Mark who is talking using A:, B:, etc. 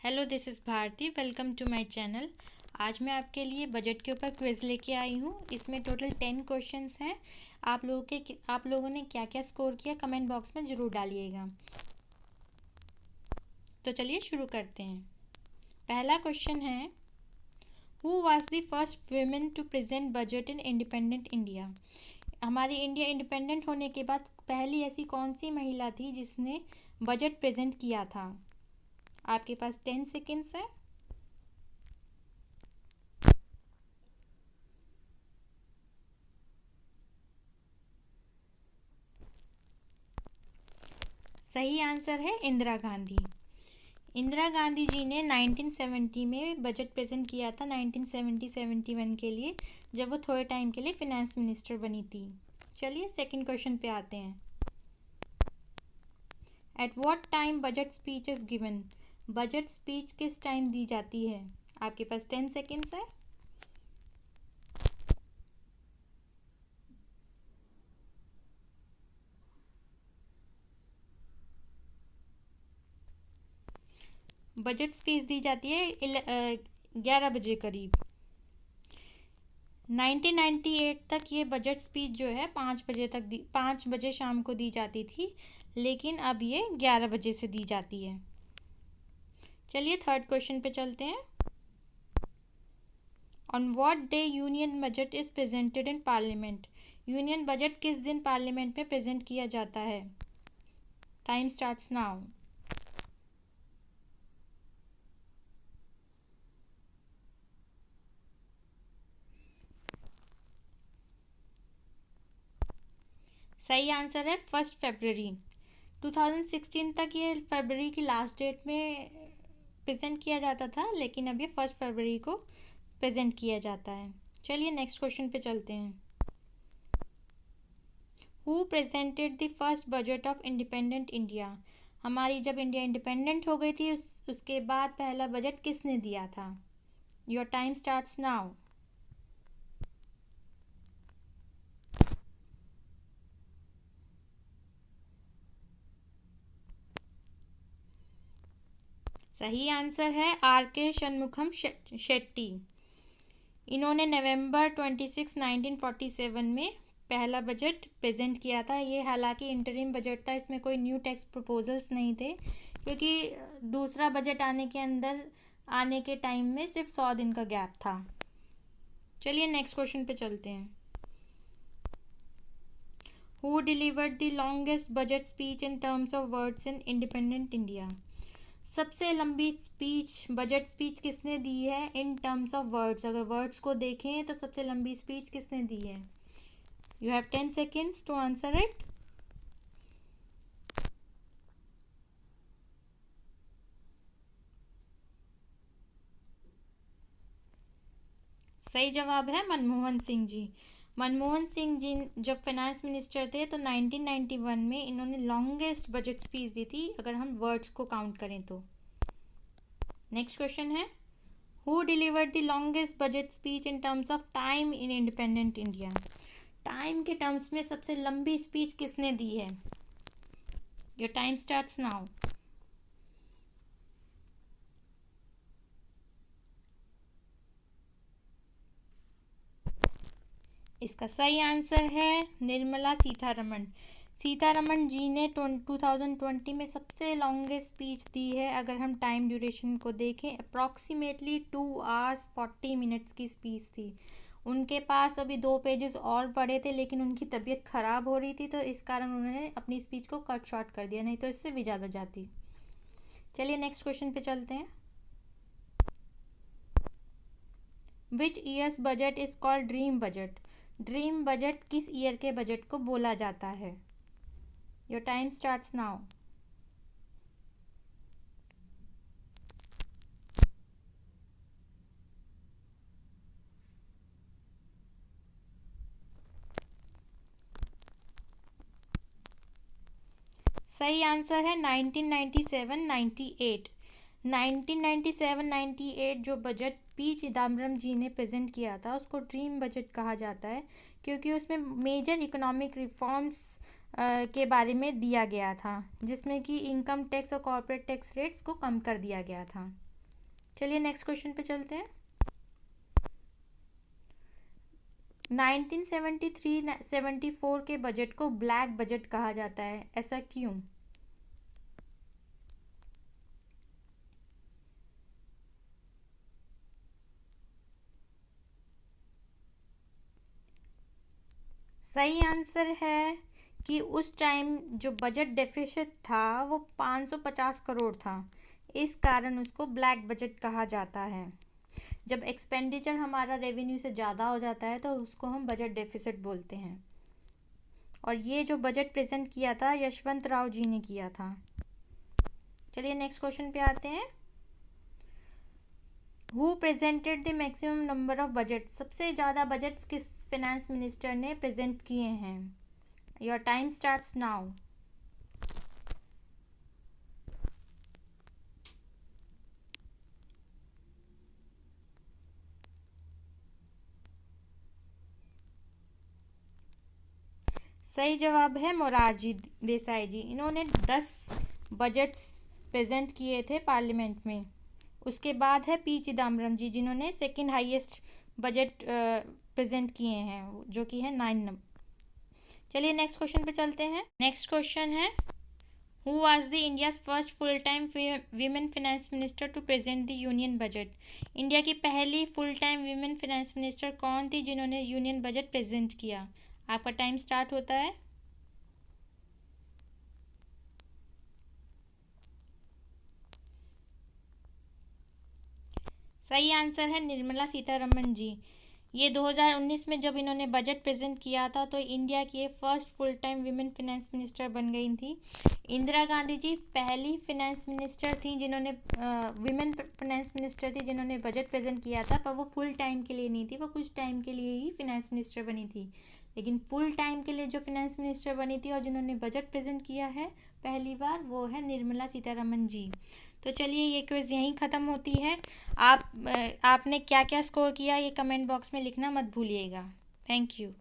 A: Hello, this is Bharti. Welcome to my channel. आज मैं आपके लिए बजट के ऊपर क्विज़ लेके आई हूँ। इसमें टोटल 10 क्वेश्चंस हैं। आप लोगों ने क्या क्या स्कोर किया कमेंट बॉक्स में ज़रूर डालिएगा। तो चलिए शुरू करते हैं। पहला क्वेश्चन है, who was the first women to present budget in independent India. हमारी इंडिया इंडिपेंडेंट होने के बाद पहली ऐसी कौन सी महिला थी जिसने बजट प्रेजेंट किया था। आपके पास 10 सेकेंड्स है। सही आंसर है इंदिरा गांधी। इंदिरा गांधी जी ने 1970 में बजट प्रेजेंट किया था 1970-71 के लिए, जब वो थोड़े टाइम के लिए फिनेंस मिनिस्टर बनी थी। चलिए सेकंड क्वेश्चन पे आते हैं। At what time budget speech is given. Budget speech किस टाइम दी जाती है। आपके पास 10 सेकेंड्स है। बजट स्पीच दी जाती है 11 बजे करीब। 1998 तक ये बजट स्पीच जो है 5 बजे शाम को दी जाती थी, लेकिन अब ये 11 बजे से दी जाती है। चलिए थर्ड क्वेश्चन पे चलते हैं। On what day union budget is presented in parliament. Union budget किस दिन पार्लियामेंट में प्रेजेंट किया जाता है। Time starts now. सही आंसर है 1 फरवरी। 2016 तक ये फरवरी की लास्ट डेट में प्रेजेंट किया जाता था, लेकिन अब ये 1 फरवरी को प्रेजेंट किया जाता है। चलिए नेक्स्ट क्वेश्चन पे चलते हैं। Who presented the first budget of independent India. हमारी जब इंडिया इंडिपेंडेंट हो गई थी उसके बाद पहला बजट किसने दिया था। Your time starts now. सही आंसर है R.K. षणमुखम शेट्टी। इन्होंने नवंबर 26, 1947 में पहला बजट प्रेजेंट किया था। ये हालांकि इंटरिम बजट था, इसमें कोई न्यू टैक्स प्रपोजल्स नहीं थे, क्योंकि दूसरा बजट आने के टाइम में सिर्फ 100 दिन का गैप था। चलिए नेक्स्ट क्वेश्चन पे चलते हैं। Who delivered the longest budget speech in terms of words in independent India. सबसे लंबी स्पीच बजट स्पीच किसने दी है इन टर्म्स ऑफ वर्ड्स। अगर वर्ड्स को देखें तो सबसे लंबी स्पीच किसने दी है। You have 10 seconds to answer it. सही जवाब है मनमोहन सिंह जी। मनमोहन सिंह जी जब फाइनेंस मिनिस्टर थे तो 1991 में इन्होंने लॉन्गेस्ट बजट स्पीच दी थी, अगर हम वर्ड्स को काउंट करें तो। नेक्स्ट क्वेश्चन है, who delivered the longest budget speech in terms of time in independent India. Time के टर्म्स में सबसे लंबी स्पीच किसने दी है। Your time starts now. इसका सही आंसर है निर्मला सीतारमण। सीतारमण जी ने 2020 में सबसे लॉन्गेस्ट स्पीच दी है। अगर हम टाइम ड्यूरेशन को देखें अप्रॉक्सीमेटली 2 आवर्स 40 मिनट्स की स्पीच थी। उनके पास अभी 2 पेजेस और पड़े थे, लेकिन उनकी तबीयत ख़राब हो रही थी, तो इस कारण उन्होंने अपनी स्पीच को कट शॉर्ट कर दिया, नहीं तो इससे भी ज़्यादा जाती। चलिए नेक्स्ट क्वेश्चन पे चलते हैं। Which year's budget is called dream budget. Dream budget किस ईयर के बजट को बोला जाता है। Your time starts now. सही आंसर है 1997-98। 1997-98 जो बजट पी चिदम्बरम जी ने प्रेजेंट किया था उसको ड्रीम बजट कहा जाता है, क्योंकि उसमें मेजर इकोनॉमिक रिफॉर्म्स के बारे में दिया गया था, जिसमें कि इनकम टैक्स और कॉर्पोरेट टैक्स रेट्स को कम कर दिया गया था। चलिए नेक्स्ट क्वेश्चन पे चलते हैं। 1973-74 के बजट को ब्लैक बजट कहा जाता है, ऐसा क्यों? सही आंसर है कि उस टाइम जो बजट डेफिसिट था वो 550 करोड़ था, इस कारण उसको ब्लैक बजट कहा जाता है। जब एक्सपेंडिचर हमारा रेवेन्यू से ज़्यादा हो जाता है तो उसको हम बजट डेफिसिट बोलते हैं। और ये जो बजट प्रेजेंट किया था यशवंत राव जी ने किया था। चलिए नेक्स्ट क्वेश्चन पे आते हैं। Who presented the maximum number of budget? सबसे ज़्यादा बजट्स किस फाइनेंस मिनिस्टर ने प्रेजेंट किए हैं? Your time starts now. सही जवाब है मोरारजी देसाई जी। इन्होंने 10 बजट्स प्रेजेंट किए थे पार्लियामेंट में। उसके बाद है पी चिदम्बरम जी, जिन्होंने सेकंड हाईएस्ट बजट प्रेजेंट किए हैं, जो कि है 9 नंबर। चलिए नेक्स्ट क्वेश्चन पे चलते हैं। नेक्स्ट क्वेश्चन है, who was the India's first full time women finance minister to present the union budget? India की पहली full time women finance minister कौन थी जिन्होंने यूनियन बजट प्रेजेंट किया? आपका टाइम स्टार्ट होता है। सही आंसर है निर्मला सीतारमण जी। ये 2019 में जब इन्होंने बजट प्रेजेंट किया था तो इंडिया की first full time women finance minister बन गई थी। इंदिरा गांधी जी पहली फाइनेंस मिनिस्टर थी जिन्होंने विमेन फाइनेंस मिनिस्टर थी जिन्होंने बजट प्रेजेंट किया था, पर वो फुल टाइम के लिए नहीं थी, वो कुछ टाइम के लिए ही फाइनेंस मिनिस्टर बनी थी। लेकिन फुल टाइम के लिए जो फाइनेंस मिनिस्टर बनी थी और जिन्होंने बजट प्रेजेंट किया है पहली बार, वो है निर्मला सीतारमण जी। तो चलिए ये क्विज़ यहीं ख़त्म होती है। आपने क्या क्या स्कोर किया ये कमेंट बॉक्स में लिखना मत भूलिएगा। Thank you.